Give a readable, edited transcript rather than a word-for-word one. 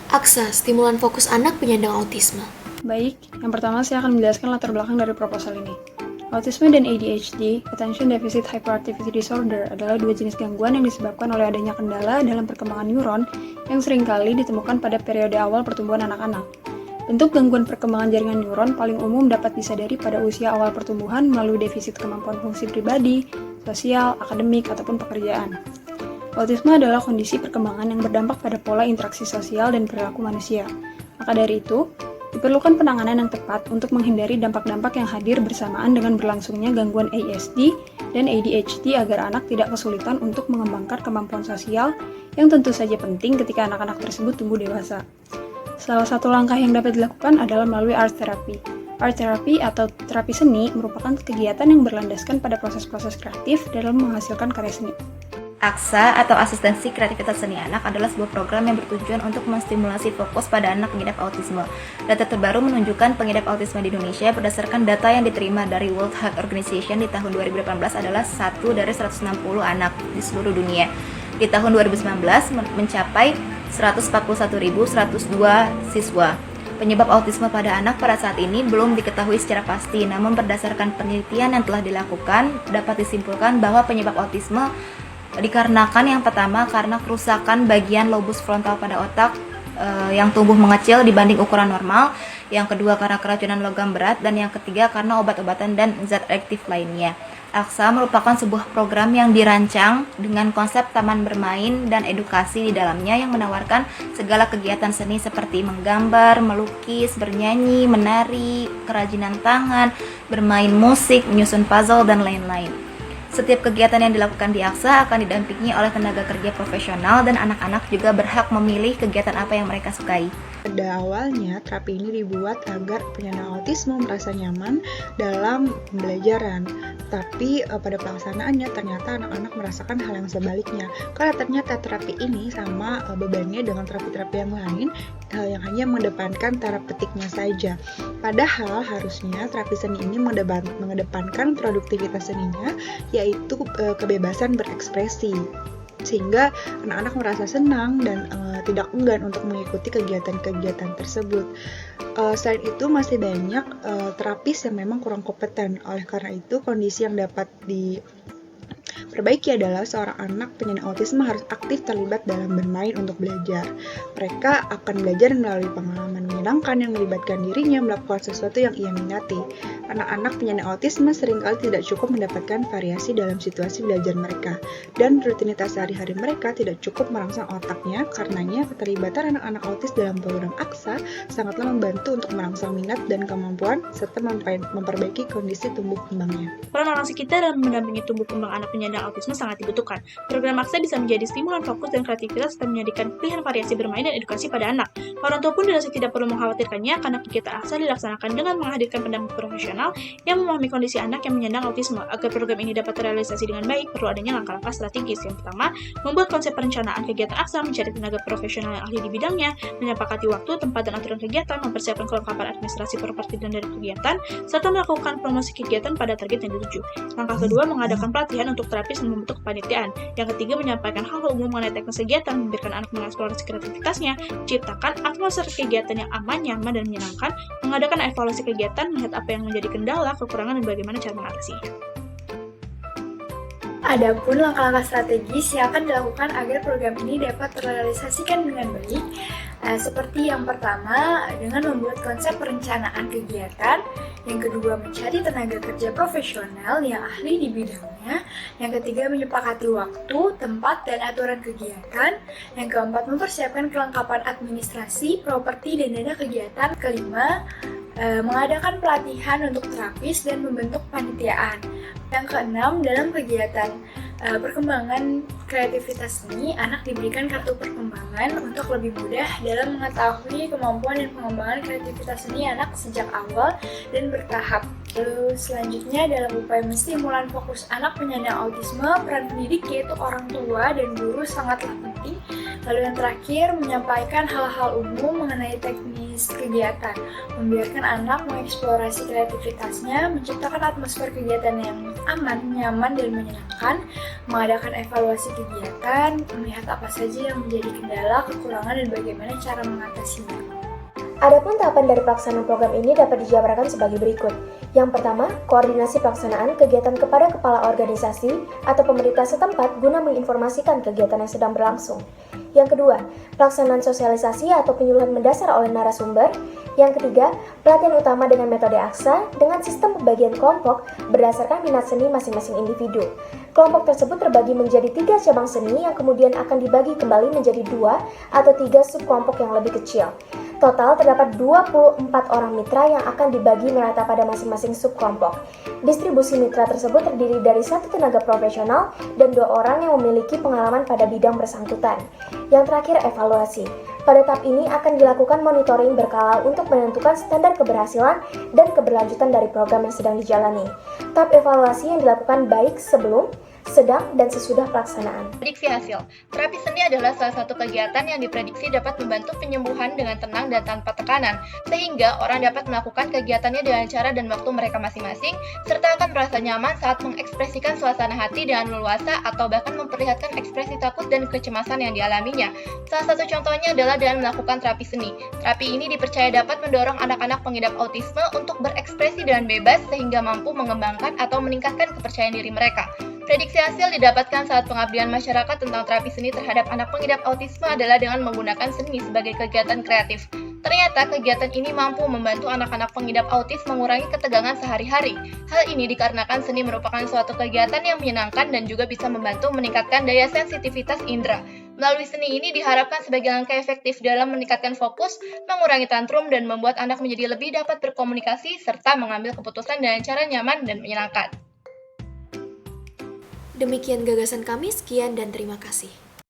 Aksa, stimulan fokus anak penyandang autisme. Baik, yang pertama saya akan menjelaskan latar belakang dari proposal ini. Autisme dan ADHD, Attention Deficit Hyperactivity Disorder, adalah dua jenis gangguan yang disebabkan oleh adanya kendala dalam perkembangan neuron yang seringkali ditemukan pada periode awal pertumbuhan anak-anak. Bentuk gangguan perkembangan jaringan neuron paling umum dapat disadari pada usia awal pertumbuhan melalui defisit kemampuan fungsi pribadi, sosial, akademik, ataupun pekerjaan. Autisme adalah kondisi perkembangan yang berdampak pada pola interaksi sosial dan perilaku manusia. Maka dari itu, diperlukan penanganan yang tepat untuk menghindari dampak-dampak yang hadir bersamaan dengan berlangsungnya gangguan ASD dan ADHD agar anak tidak kesulitan untuk mengembangkan kemampuan sosial yang tentu saja penting ketika anak-anak tersebut tumbuh dewasa. Salah satu langkah yang dapat dilakukan adalah melalui art therapy. Art therapy atau terapi seni merupakan kegiatan yang berlandaskan pada proses-proses kreatif dalam menghasilkan karya seni. AKSA atau Asistensi Kreativitas Seni Anak adalah sebuah program yang bertujuan untuk menstimulasi fokus pada anak pengidap autisme. Data terbaru menunjukkan pengidap autisme di Indonesia berdasarkan data yang diterima dari World Health Organization di tahun 2018 adalah 1 dari 160 anak di seluruh dunia. Di tahun 2019 mencapai 141.102 siswa. Penyebab autisme pada anak pada saat ini belum diketahui secara pasti, namun berdasarkan penelitian yang telah dilakukan dapat disimpulkan bahwa penyebab autisme dikarenakan yang pertama karena kerusakan bagian lobus frontal pada otak yang tumbuh mengecil dibanding ukuran normal, yang kedua karena keracunan logam berat, dan yang ketiga karena obat-obatan dan zat reaktif lainnya. AKSA merupakan sebuah program yang dirancang dengan konsep taman bermain dan edukasi di dalamnya yang menawarkan segala kegiatan seni seperti menggambar, melukis, bernyanyi, menari, kerajinan tangan, bermain musik, menyusun puzzle, dan lain-lain. Setiap kegiatan yang dilakukan di AKSA akan didampingi oleh tenaga kerja profesional dan anak-anak juga berhak memilih kegiatan apa yang mereka sukai. Pada awalnya, terapi ini dibuat agar penyandang autisme merasa nyaman dalam pembelajaran. Tapi pada pelaksanaannya ternyata anak-anak merasakan hal yang sebaliknya. Karena ternyata terapi ini sama bebannya dengan terapi-terapi yang lain yang hanya mengedepankan terapeutiknya saja. Padahal harusnya terapi seni ini mengedepankan produktivitas seninya, yaitu kebebasan berekspresi. Sehingga anak-anak merasa senang dan tidak enggan untuk mengikuti kegiatan-kegiatan tersebut. Selain itu masih banyak terapis yang memang kurang kompeten. Oleh karena itu kondisi yang dapat diperbaiki adalah seorang anak penyandang autisme harus aktif terlibat dalam bermain untuk belajar. Mereka akan belajar melalui pengalaman menyenangkan yang melibatkan dirinya melakukan sesuatu yang ia minati. Anak-anak penyandang autisme seringkali tidak cukup mendapatkan variasi dalam situasi belajar mereka, dan rutinitas sehari-hari mereka tidak cukup merangsang otaknya. Karenanya, keterlibatan anak-anak autis dalam program AKSA sangatlah membantu untuk merangsang minat dan kemampuan serta memperbaiki kondisi tumbuh kembangnya. Peran orang sekitar dalam mendampingi tumbuh kembang anak penyandang autisme sangat dibutuhkan. Program AKSA bisa menjadi stimulan fokus dan kreativitas serta menjadikan pilihan variasi bermain dan edukasi pada anak. Orang tua pun dirasa tidak perlu mengkhawatirkannya karena kegiatan AKSA dilaksanakan dengan menghadirkan pendamping profesional yang memahami kondisi anak yang menyandang autisme. Agar program ini dapat terrealisasi dengan baik, perlu adanya langkah-langkah strategis. Yang pertama, membuat konsep perencanaan kegiatan AKSA, mencari tenaga profesional yang ahli di bidangnya, menyepakati waktu, tempat, dan aturan kegiatan, mempersiapkan kelengkapan administrasi properti dan dari kegiatan, serta melakukan promosi kegiatan pada target yang dituju. Langkah kedua, mengadakan pelatihan untuk terapis dan membentuk kepanitiaan. Yang ketiga, menyampaikan hal-hal umum mengenai teknis kegiatan, membiarkan anak mengeksplorasi kreativitasnya, menciptakan atmosfer kegiatan yang aman, nyaman, dan menyenangkan, mengadakan evaluasi kegiatan, melihat apa yang menjadi kendala, kekurangan, dan bagaimana cara mengatasinya. Adapun langkah-langkah strategis yang akan dilakukan agar program ini dapat terrealisasikan dengan baik, seperti yang pertama dengan membuat konsep perencanaan kegiatan, yang kedua mencari tenaga kerja profesional yang ahli di bidangnya, yang ketiga menyepakati waktu, tempat, dan aturan kegiatan, yang keempat mempersiapkan kelengkapan administrasi, properti, dan dana kegiatan, kelima mengadakan pelatihan untuk terapis dan membentuk panitiaan. Yang keenam, dalam kegiatan perkembangan kreativitas seni, anak diberikan kartu perkembangan untuk lebih mudah dalam mengetahui kemampuan dan pengembangan kreativitas seni anak sejak awal dan bertahap. Lalu selanjutnya, dalam upaya menstimulan fokus anak penyandang autisme, peran pendidik yaitu orang tua dan guru sangatlah penting. Lalu yang terakhir, menyampaikan hal-hal umum mengenai teknis kegiatan, membiarkan anak mengeksplorasi kreativitasnya, menciptakan atmosfer kegiatan yang aman, nyaman, dan menyenangkan, mengadakan evaluasi kegiatan, melihat apa saja yang menjadi kendala, kekurangan, dan bagaimana cara mengatasinya. Adapun tahapan dari pelaksanaan program ini dapat dijabarkan sebagai berikut. Yang pertama, koordinasi pelaksanaan kegiatan kepada kepala organisasi atau pemerintah setempat guna menginformasikan kegiatan yang sedang berlangsung. Yang kedua, pelaksanaan sosialisasi atau penyuluhan mendasar oleh narasumber. Yang ketiga, pelatihan utama dengan metode aksa dengan sistem pembagian kelompok berdasarkan minat seni masing-masing individu. Kelompok tersebut terbagi menjadi 3 cabang seni yang kemudian akan dibagi kembali menjadi 2 atau 3 subkelompok yang lebih kecil. Total terdapat 24 orang mitra yang akan dibagi merata pada masing-masing subkelompok. Distribusi mitra tersebut terdiri dari 1 tenaga profesional dan 2 orang yang memiliki pengalaman pada bidang bersangkutan. Yang terakhir, evaluasi. Pada tahap ini akan dilakukan monitoring berkala untuk menentukan standar keberhasilan dan keberlanjutan dari program yang sedang dijalani. Tahap evaluasi yang dilakukan baik sebelum, sedang, dan sesudah pelaksanaan. Prediksi hasil. Terapi seni adalah salah satu kegiatan yang diprediksi dapat membantu penyembuhan dengan tenang dan tanpa tekanan, sehingga orang dapat melakukan kegiatannya dengan cara dan waktu mereka masing-masing, serta akan merasa nyaman saat mengekspresikan suasana hati dengan leluasa atau bahkan memperlihatkan ekspresi takut dan kecemasan yang dialaminya. Salah satu contohnya adalah dengan melakukan terapi seni. Terapi ini dipercaya dapat mendorong anak-anak pengidap autisme untuk berekspresi dengan bebas sehingga mampu mengembangkan atau meningkatkan kepercayaan diri mereka. Prediksi hasil didapatkan saat pengabdian masyarakat tentang terapi seni terhadap anak pengidap autisme adalah dengan menggunakan seni sebagai kegiatan kreatif. Ternyata kegiatan ini mampu membantu anak-anak pengidap autis mengurangi ketegangan sehari-hari. Hal ini dikarenakan seni merupakan suatu kegiatan yang menyenangkan dan juga bisa membantu meningkatkan daya sensitivitas indera. Melalui seni ini diharapkan sebagai langkah efektif dalam meningkatkan fokus, mengurangi tantrum, dan membuat anak menjadi lebih dapat berkomunikasi serta mengambil keputusan dengan cara nyaman dan menyenangkan. Demikian gagasan kami, sekian dan terima kasih.